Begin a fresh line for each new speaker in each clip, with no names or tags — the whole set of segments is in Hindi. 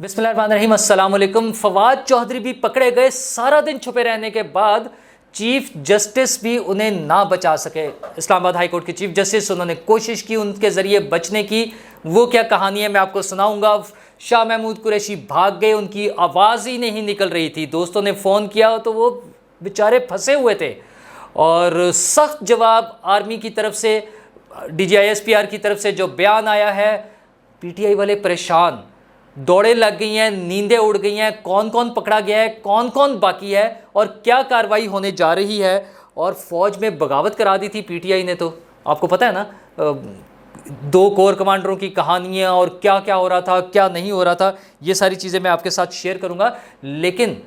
बिस्मिल्लाहिर्रहमानिर्रहीम, अस्सलाम वालेकुम। फवाद चौधरी भी पकड़े गए। सारा दिन छुपे रहने के बाद चीफ जस्टिस भी उन्हें ना बचा सके। इस्लामाबाद हाई कोर्ट के चीफ जस्टिस, उन्होंने कोशिश की उनके ज़रिए बचने की। वो क्या कहानी है मैं आपको सुनाऊंगा। शाह महमूद कुरैशी भाग गए, उनकी आवाज़ ही नहीं निकल रही थी। दोस्तों ने फ़ोन किया तो वो बेचारे फंसे हुए थे और सख्त जवाब आर्मी की तरफ से, DGISPR की तरफ से जो बयान आया है, PTI वाले परेशान, दौड़े लग गई हैं, नींदें उड़ गई हैं। कौन कौन पकड़ा गया है, कौन कौन बाकी है और क्या कार्रवाई होने जा रही है। और फौज में बगावत करा दी थी PTI ने, तो आपको पता है ना, 2 कोर कमांडरों की कहानियाँ और क्या क्या हो रहा था, क्या नहीं हो रहा था, ये सारी चीज़ें मैं आपके साथ शेयर करूँगा। लेकिन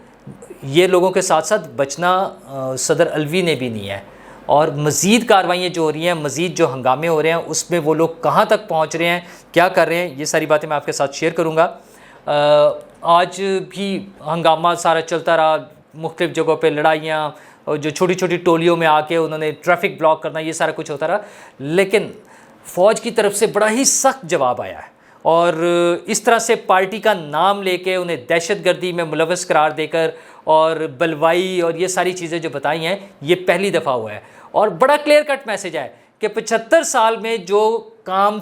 ये लोगों के साथ साथ बचना सदर अलवी ने भी नहीं है। और मज़ीद कार्रवाइयाँ जो हो रही हैं, मज़ीद जो हंगामे हो रहे हैं, उसमें वो लोग कहाँ तक पहुँच रहे हैं, क्या कर रहे हैं, ये सारी बातें मैं आपके साथ शेयर करूँगा। आज भी हंगामा सारा चलता रहा, मुख्तलिफ़ जगहों पे लड़ाइयाँ, और जो छोटी छोटी टोलियों में आके उन्होंने ट्रैफिक ब्लॉक करना, ये सारा कुछ होता रहा। लेकिन फ़ौज की तरफ से बड़ा ही सख्त जवाब आया है और इस तरह से पार्टी का नाम लेके उन्हें दहशतगर्दी में मुलव्वस करार देकर और बलवाई और ये सारी चीज़ें जो बताई हैं, ये पहली दफ़ा हुआ है। और बड़ा क्लियर कट मैसेज है कि 75 साल में जो काम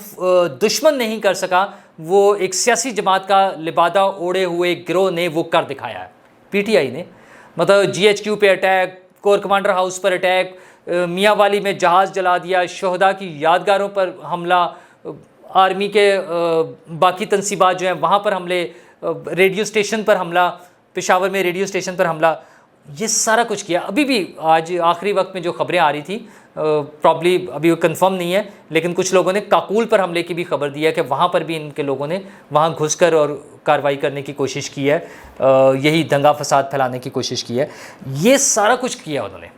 दुश्मन नहीं कर सका, वो एक सियासी जमात का लिबादा ओढ़े हुए गिरोह ने वो कर दिखाया है। PTI ने, मतलब GHQ पे अटैक, कोर कमांडर हाउस पर अटैक, मियाँ वाली में जहाज़ जला दिया, शहदा की यादगारों पर हमला, आर्मी के बाकी तनसीबात जो हैं वहाँ पर हमले, रेडियो स्टेशन पर हमला, पेशावर में रेडियो स्टेशन पर हमला, ये सारा कुछ किया। अभी भी आज आखिरी वक्त में जो खबरें आ रही थी, प्रॉब्ली अभी वो कंफर्म नहीं है, लेकिन कुछ लोगों ने काकुल पर हमले की भी खबर दी है कि वहाँ पर भी इनके लोगों ने वहाँ घुसकर और कार्रवाई करने की कोशिश की है, यही दंगा फसाद फैलाने की कोशिश की है। ये सारा कुछ किया उन्होंने।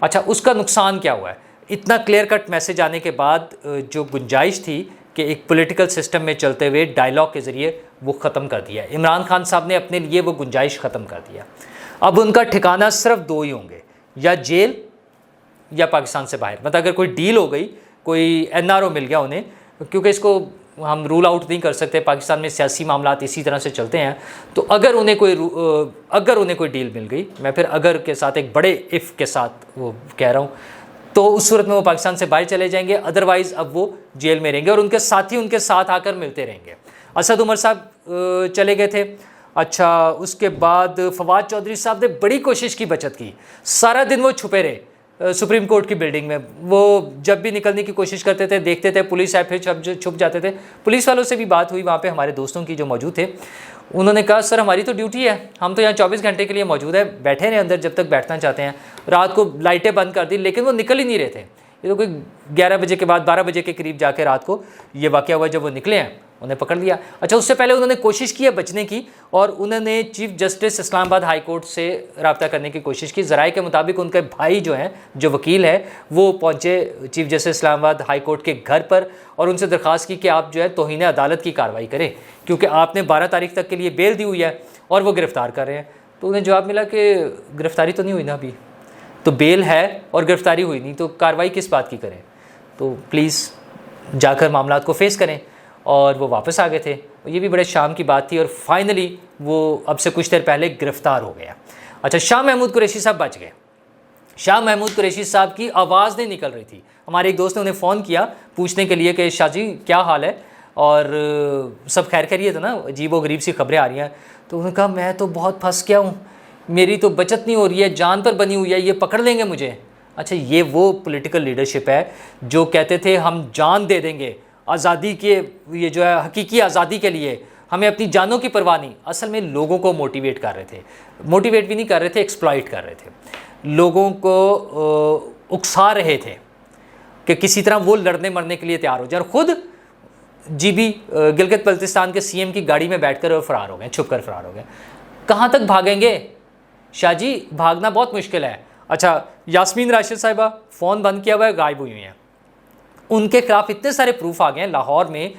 अच्छा, उसका नुकसान क्या हुआ है? इतना क्लियर कट मैसेज आने के बाद जो गुंजाइश थी कि एक पॉलिटिकल सिस्टम में चलते हुए डायलॉग के ज़रिए वो ख़त्म कर दिया। इमरान खान साहब ने अपने लिए वो गुंजाइश ख़त्म कर दिया। अब उनका ठिकाना सिर्फ 2 ही होंगे, या जेल या पाकिस्तान से बाहर। मतलब अगर कोई डील हो गई, कोई NRO मिल गया उन्हें, क्योंकि इसको हम रूल आउट नहीं कर सकते, पाकिस्तान में सियासी मामलात इसी तरह से चलते हैं। तो अगर उन्हें कोई डील मिल गई, मैं फिर अगर के साथ एक बड़े इफ़ के साथ वो कह रहा हूँ, तो उस सूरत में वो पाकिस्तान से बाहर चले जाएंगे। अदरवाइज़ अब वो जेल में रहेंगे और उनके साथी उनके साथ आकर मिलते रहेंगे। असद उमर साहब चले गए थे। अच्छा, उसके बाद फवाद चौधरी साहब ने बड़ी कोशिश की, बचत की। सारा दिन वो छुपे रहे सुप्रीम कोर्ट की बिल्डिंग में। वो जब भी निकलने की कोशिश करते थे, देखते थे पुलिस है, फिर छुप जाते थे। पुलिस वालों से भी बात हुई वहाँ पे, हमारे दोस्तों की जो मौजूद थे। उन्होंने कहा, सर हमारी तो ड्यूटी है, हम तो यहाँ 24 घंटे के लिए मौजूद है, बैठे रहे अंदर जब तक बैठना चाहते हैं। रात को लाइटें बंद कर दी, लेकिन वो निकल ही नहीं रहे थे। ये तो कोई 11 बजे के बाद 12 बजे के करीब जाके रात को ये वाक़या हुआ। जब वो निकले हैं, उन्हें पकड़ लिया। अच्छा, उससे पहले उन्होंने कोशिश की है बचने की और उन्होंने chief justice Islamabad high court से रब्ता करने की कोशिश की। ज़राए के मुताबिक उनके भाई जो हैं, जो वकील है, वो पहुँचे chief justice Islamabad high court के घर पर और उनसे दरख्वास्त की कि आप जो है तौहीन अदालत की कार्रवाई करें, क्योंकि आपने 12 तारीख तक के लिए बेल दी हुई है और वो गिरफ़्तार कर रहे हैं। तो उन्हें जवाब मिला कि गिरफ़्तारी तो नहीं हुई ना, अभी तो बेल है और गिरफ़्तारी हुई नहीं, तो कार्रवाई किस बात की करें। तो प्लीज़ जाकर मामलात को फेस करें। और वो वापस आ गए थे। ये भी बड़े शाम की बात थी और फाइनली वो अब से कुछ देर पहले गिरफ़्तार हो गया। अच्छा, शाह महमूद कुरैशी साहब बच गए। शाह महमूद कुरैशी साहब की आवाज़ नहीं निकल रही थी। हमारे एक दोस्त ने उन्हें फ़ोन किया पूछने के लिए कि शाह जी क्या हाल है और सब खैर खैरियत है ना, अजीब व गरीब सी खबरें आ रही हैं। तो उन्होंने कहा, मैं तो बहुत फंस गया हूँ, मेरी तो बचत नहीं हो रही है, जान पर बनी हुई है, ये पकड़ लेंगे मुझे। अच्छा, ये वो पॉलिटिकल लीडरशिप है जो कहते थे हम जान दे देंगे आज़ादी के, ये जो है हकीकी आज़ादी के लिए, हमें अपनी जानों की परवाह नहीं। असल में लोगों को मोटिवेट कर रहे थे, मोटिवेट भी नहीं कर रहे थे, एक्सप्लॉइट कर रहे थे, लोगों को उकसा रहे थे कि किसी तरह वो लड़ने मरने के लिए तैयार हो जाए। और ख़ुद GB गिलगित बल्तिस्तान के CM की गाड़ी में बैठकर फरार हो गए, छुप कर फरार हो गए। कहाँ तक भागेंगे शाह जी, भागना बहुत मुश्किल है। अच्छा, यास्मीन राशिद साहिबा फ़ोन बंद किया हुआ है, गायब हुई हैं। उनके खिलाफ इतने सारे प्रूफ आ गए हैं। लाहौर में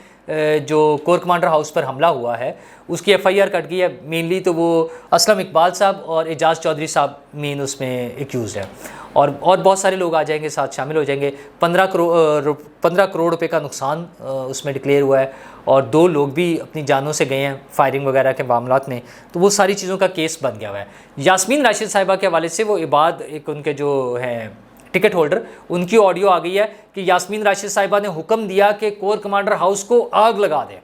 जो कोर कमांडर हाउस पर हमला हुआ है उसकी FIR कट गई है। मेनली तो वो असलम इकबाल साहब और एजाज़ चौधरी साहब मेन उसमें एक्यूज़ है और बहुत सारे लोग आ जाएंगे, साथ शामिल हो जाएंगे। 15 करोड़ रुपए का नुकसान उसमें डिक्लेयर हुआ है और 2 लोग भी अपनी जानों से गए हैं फायरिंग वगैरह के मामलात में, तो वो सारी चीज़ों का केस बन गया हुआ है। यास्मीन राशिद साहिबा के हवाले से वो इबाद एक उनके जो हैं टिकट होल्डर, उनकी ऑडियो आ गई है कि यास्मीन राशिद साहिबा ने हुक्म दिया कि कोर कमांडर हाउस को आग लगा दें।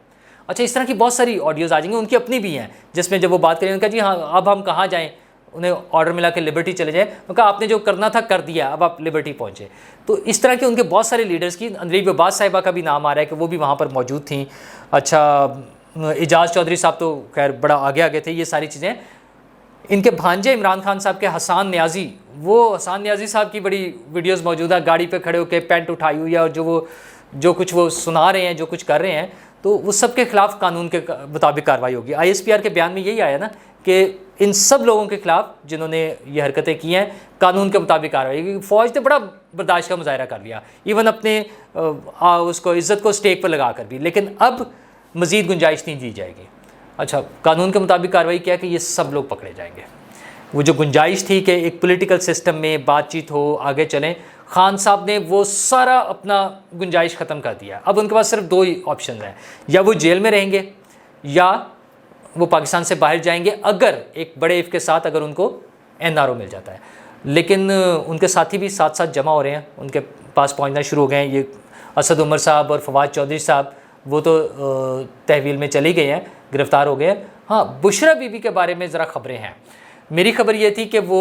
अच्छा, इस तरह की बहुत सारी ऑडियोज़ आ जाएंगी, उनकी अपनी भी हैं, जिसमें जब वो बात करें उनका जी हाँ अब हम कहाँ जाएँ, उन्हें ऑर्डर मिला कि लिबर्टी चले जाए, उनका आपने जो करना था कर दिया, अब आप लिबर्टी पहुँचे। तो इस तरह के उनके बहुत सारे लीडर्स की, अंदरीब अब्बास साहिबा का भी नाम आ रहा है कि वो भी वहाँ पर मौजूद थी। अच्छा, एजाज चौधरी साहब तो खैर बड़ा आगे आगे थे। ये सारी चीज़ें इनके भांजे इमरान खान साहब के हसान न्याजी, वो हसान न्याजी साहब की बड़ी वीडियोस मौजूद है, गाड़ी पे खड़े होकर पेंट उठाई हुई है, और जो कुछ वो सुना रहे हैं, जो कुछ कर रहे हैं, तो उस सब के खिलाफ कानून के मुताबिक कार्रवाई होगी। ISPR के बयान में यही आया ना कि इन सब लोगों के खिलाफ जिन्होंने ये हरकतें की हैं, कानून के मुताबिक कार्रवाई होगी। फ़ौज ने बड़ा बर्दाश्त का मुजाहरा कर लिया, इवन अपने उसको इज़्ज़त को स्टेक पर लगा कर भी, लेकिन अब मज़ीद गुंजाइश नहीं दी जाएगी। अच्छा, कानून के मुताबिक कार्रवाई क्या है कि ये सब लोग पकड़े जाएंगे। वो जो गुंजाइश थी कि एक पॉलिटिकल सिस्टम में बातचीत हो, आगे चलें, खान साहब ने वो सारा अपना गुंजाइश ख़त्म कर दिया। अब उनके पास सिर्फ 2 ही ऑप्शन हैं, या वो जेल में रहेंगे या वो पाकिस्तान से बाहर जाएंगे, अगर एक बड़े इफ़ के साथ अगर उनको NRO मिल जाता है। लेकिन उनके साथी भी साथ साथ जमा हो रहे हैं, उनके पास पहुंचना शुरू हो गए हैं। ये असद उमर साहब और फवाद चौधरी साहब वो तो तहवील में चली गए हैं, गिरफ़्तार हो गए हैं। हाँ, बुशरा बीबी के बारे में ज़रा ख़बरें हैं। मेरी खबर ये थी कि वो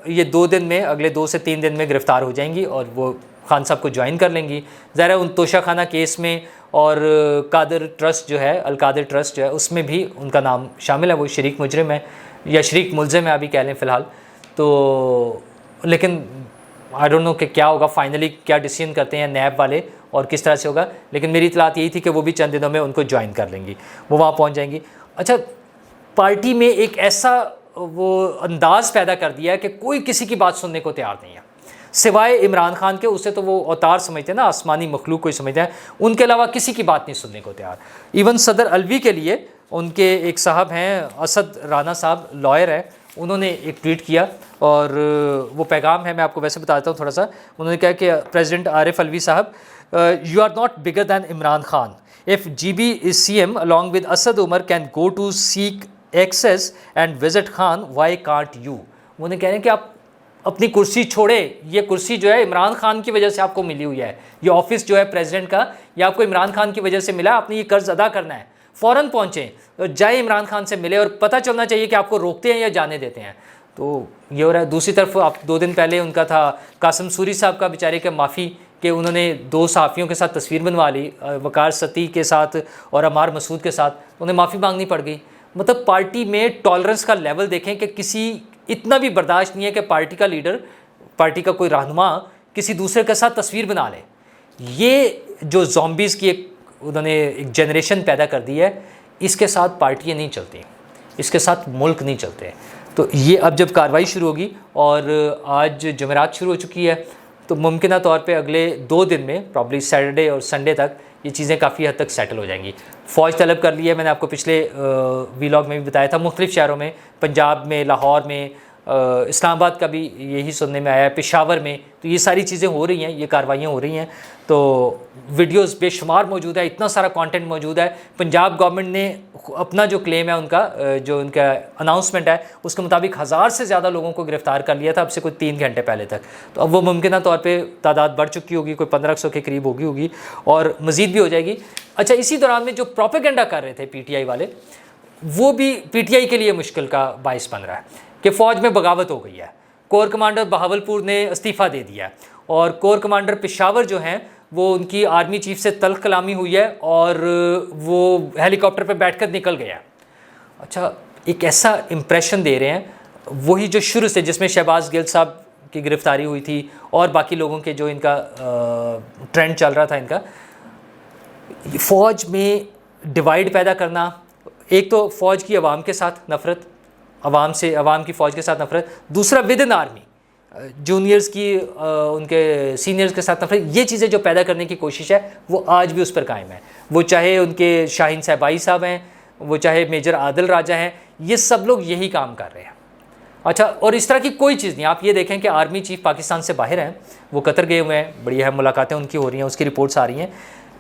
ये 2 दिन में, अगले 2 से 3 दिन में गिरफ़्तार हो जाएंगी और वो खान साहब को ज्वाइन कर लेंगी। ज़रा उन तोशा खाना केस में और कादर ट्रस्ट जो है, अल कादर ट्रस्ट जो है, उसमें भी उनका नाम शामिल है। वो शरीक मुजरिम है या शरीक मुलज़िम है अभी कह लें फ़िलहाल। तो लेकिन आई डोंट नो कि क्या होगा, फाइनली क्या डिसीजन करते हैं नैब वाले और किस तरह से होगा। लेकिन मेरी इतलात यही थी कि वो भी चंद दिनों में उनको ज्वाइन कर लेंगी, वो वहाँ पहुँच जाएंगी। अच्छा, पार्टी में एक ऐसा वो अंदाज़ पैदा कर दिया है कि कोई किसी की बात सुनने को तैयार नहीं है सिवाय इमरान खान के। उसे तो वो अवतार समझते हैं ना, आसमानी मखलूक कोई समझते हैं, उनके अलावा किसी की बात नहीं सुनने को तैयार। इवन सदर अलवी के लिए उनके एक साहब हैं, असद राना साहब, लॉयर है, उन्होंने एक ट्वीट किया और वो पैगाम है, मैं आपको वैसे बताता हूँ थोड़ा सा। उन्होंने कहा कि प्रेसिडेंट आरिफ अलवी साहब, you are not bigger than Imran Khan. If GB is CM along with Asad Umar can go to seek access and visit Khan, why can't you. उन्होंने कह रहे हैं कि आप अपनी कुर्सी छोड़े, ये कुर्सी जो है इमरान खान की वजह से आपको मिली हुई है, ये ऑफिस जो है प्रेसिडेंट का, ये आपको इमरान खान की वजह से मिला, आपने ये कर्ज अदा करना है। फ़ौरन पहुँचें, तो जाए इमरान खान से मिले, और पता चलना चाहिए कि आपको रोकते हैं या जाने देते हैं। तो ये हो रहा है। दूसरी तरफ आप 2 दिन पहले उनका था कासिम सूरी साहब का, बेचारे के माफ़ी कि उन्होंने 2 सहाफ़ियों के साथ तस्वीर बनवा ली, वकार सती के साथ और अमार मसूद के साथ, उन्हें माफ़ी मांगनी पड़ गई। मतलब पार्टी में टॉलरेंस का लेवल देखें कि किसी इतना भी बर्दाश्त नहीं है कि पार्टी का लीडर, पार्टी का कोई रहनुमा किसी दूसरे के साथ तस्वीर बना ले। ये जो ज़ॉम्बीज़ की एक उन्होंने एक जनरेशन पैदा कर दी है, इसके साथ पार्टियाँ नहीं चलती, इसके साथ मुल्क नहीं चलते। तो ये अब जब कार्रवाई शुरू होगी, और आज जुमेरात शुरू हो चुकी है, तो मुमकिन तौर पे अगले 2 दिन में, प्रॉब्ली सैटरडे और संडे तक, ये चीज़ें काफ़ी हद तक सेटल हो जाएंगी। फ़ौज तलब कर ली है, मैंने आपको पिछले वीलॉग में भी बताया था, मुख्तलिफ़ शहरों में, पंजाब में, लाहौर में, इस्लामाबाद का भी यही सुनने में आया है, पेशावर में। तो ये सारी चीज़ें हो रही हैं, ये कार्रवाइयाँ हो रही हैं। तो वीडियोस बेशुमार मौजूद है, इतना सारा कंटेंट मौजूद है। पंजाब गवर्नमेंट ने अपना जो क्लेम है, उनका जो उनका अनाउंसमेंट है, उसके मुताबिक 1000 से ज़्यादा लोगों को गिरफ़्तार कर लिया था अब से कोई 3 घंटे पहले तक। तो अब वो मुमकिन तौर पे तादाद बढ़ चुकी होगी, कोई 1500 के करीब होगी और मज़ीद भी हो जाएगी। अच्छा, इसी दौरान में जो प्रोपेगेंडा कर रहे थे PTI वाले, वो भी PTI के लिए मुश्किल का बाइस बन रहा है कि फ़ौज में बगावत हो गई है। कोर कमांडर बहावलपुर ने इस्तीफ़ा दे दिया, और कोर कमांडर पेशावर जो हैं वो उनकी आर्मी चीफ से तल्ख कलामी हुई है और वो हेलीकॉप्टर पर बैठकर निकल गया। अच्छा, एक ऐसा इम्प्रेशन दे रहे हैं, वही जो शुरू से, जिसमें शहबाज गिल साहब की गिरफ़्तारी हुई थी और बाकी लोगों के जो इनका ट्रेंड चल रहा था, इनका फ़ौज में डिवाइड पैदा करना। एक तो फ़ौज की अवाम के साथ नफ़रत, अवाम की फ़ौज के साथ नफ़रत, दूसरा विद इन आर्मी जूनियर्स की उनके सीनियर्स के साथ नफरत। ये चीज़ें जो पैदा करने की कोशिश है, वो आज भी उस पर कायम है। वो चाहे उनके शाहीन साहबाई साहब हैं, वो चाहे मेजर आदिल राजा हैं, ये सब लोग यही काम कर रहे हैं। अच्छा, और इस तरह की कोई चीज़ नहीं। आप ये देखें कि आर्मी चीफ पाकिस्तान से बाहर हैं, वो कतर गए हुए हैं, बढ़िया है, मुलाकातें उनकी हो रही हैं, उसकी रिपोर्ट्स आ रही हैं।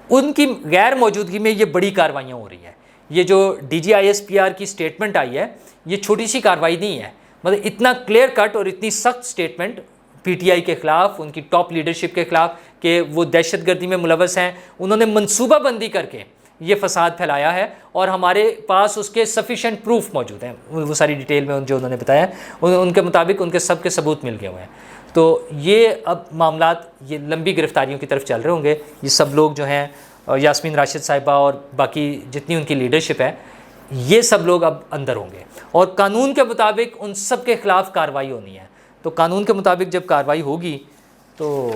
उनकी गैर मौजूदगी में ये बड़ी कार्रवाइयाँ हो रही हैं। ये जो DGISPR की स्टेटमेंट आई है, ये छोटी सी कार्रवाई नहीं है, मतलब इतना क्लियर कट और इतनी सख्त स्टेटमेंट PTI के ख़िलाफ़, उनकी टॉप लीडरशिप के ख़िलाफ़ कि वो दहशतगर्दी में मुलव्वस हैं, उन्होंने मनसूबाबंदी करके ये फसाद फैलाया है और हमारे पास उसके सफिशेंट प्रूफ मौजूद हैं। वो सारी डिटेल में जो उन्होंने बताया उनके मुताबिक उनके सब के सबूत मिल गए हुए हैं। तो ये अब मामलात ये लंबी गिरफ्तारियों की तरफ चल रहे होंगे। ये सब लोग जो हैं, यास्मीन राशिद साहिबा और बाकी जितनी उनकी लीडरशिप है, ये सब लोग अब अंदर होंगे और कानून के मुताबिक उन सब के ख़िलाफ़ कार्रवाई होनी है। तो कानून के मुताबिक जब कार्रवाई होगी तो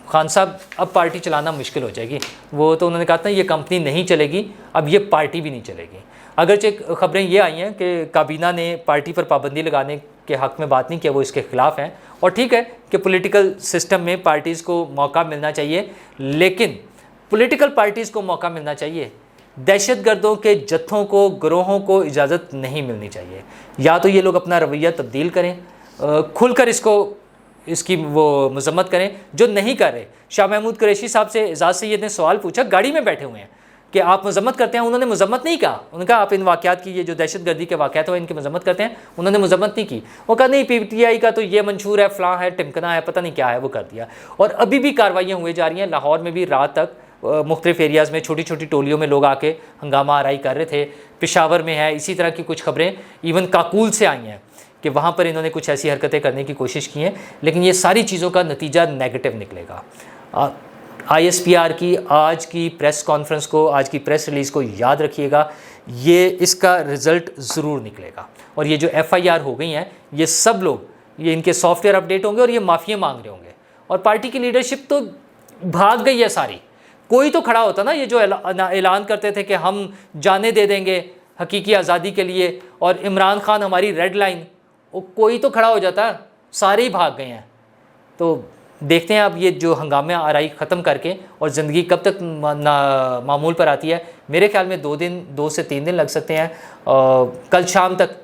खान साहब अब पार्टी चलाना मुश्किल हो जाएगी। वो तो उन्होंने कहा था ये कंपनी नहीं चलेगी, अब ये पार्टी भी नहीं चलेगी। अगरचे ख़बरें ये आई हैं कि काबीना ने पार्टी पर पाबंदी लगाने के हक़ में बात नहीं किया, वो इसके ख़िलाफ़ हैं। और ठीक है कि पॉलिटिकल सिस्टम में पार्टीज़ को मौका मिलना चाहिए, लेकिन पॉलिटिकल पार्टीज़ को मौका मिलना चाहिए, दहशतगर्दों के जत्थों को, गिरोहों को इजाज़त नहीं मिलनी चाहिए। या तो ये लोग अपना रवैया तब्दील करें, खुलकर इसकी वो मजम्मत करें, जो नहीं कर रहे। शाह महमूद कुरैशी साहब से एजाज़ सैयद ने सवाल पूछा, गाड़ी में बैठे हुए हैं, कि आप मजम्मत करते हैं? उन्होंने मजम्मत नहीं कहा। उन्होंने कहा आप इन वाक़यात की, ये जो दहशतगर्दी के वाक़यात हैं इनकी मजम्मत करते हैं? उन्होंने मजम्मत नहीं की। वो कहा नहीं, PTI का तो ये मंशूर है, फ़लाँ है, टिमकना है, पता नहीं क्या है, वो कर दिया। और अभी भी कार्रवाइयाँ हुए जा रही हैं। लाहौर में भी रात तक मुख्तलिफ एरियाज़ में छोटी छोटी टोलियों में लोग आके हंगामा आराई कर रहे थे। पेशावर में है, इसी तरह की कुछ खबरें इवन काकूल से आई हैं कि वहाँ पर इन्होंने कुछ ऐसी हरकतें करने की कोशिश की हैं। लेकिन ये सारी चीज़ों का नतीजा नेगेटिव निकलेगा। ISPR की आज की प्रेस कॉन्फ्रेंस को, आज की प्रेस रिलीज़ को याद रखिएगा, ये इसका रिज़ल्ट ज़रूर निकलेगा। और ये जो FIR हो गई हैं, ये सब लोग, ये इनके सॉफ्टवेयर अपडेट होंगे और ये माफ़िया मांग रहे होंगे। और पार्टी की लीडरशिप तो भाग गई है सारी। कोई तो खड़ा होता ना, ये जो ऐलान करते थे कि हम जाने दे देंगे हकीकी आज़ादी के लिए और इमरान खान हमारी रेड लाइन, वो कोई तो खड़ा हो जाता, सारे ही भाग गए हैं। तो देखते हैं अब ये जो हंगामा आराई ख़त्म करके और ज़िंदगी कब तक मामूल पर आती है। मेरे ख्याल में 2 से 3 दिन लग सकते हैं। कल शाम तक,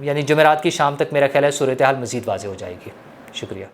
यानी जुमेरात की शाम तक मेरा ख्याल है सूरत हाल मज़ीद वाज़ेह हो जाएगी। शुक्रिया।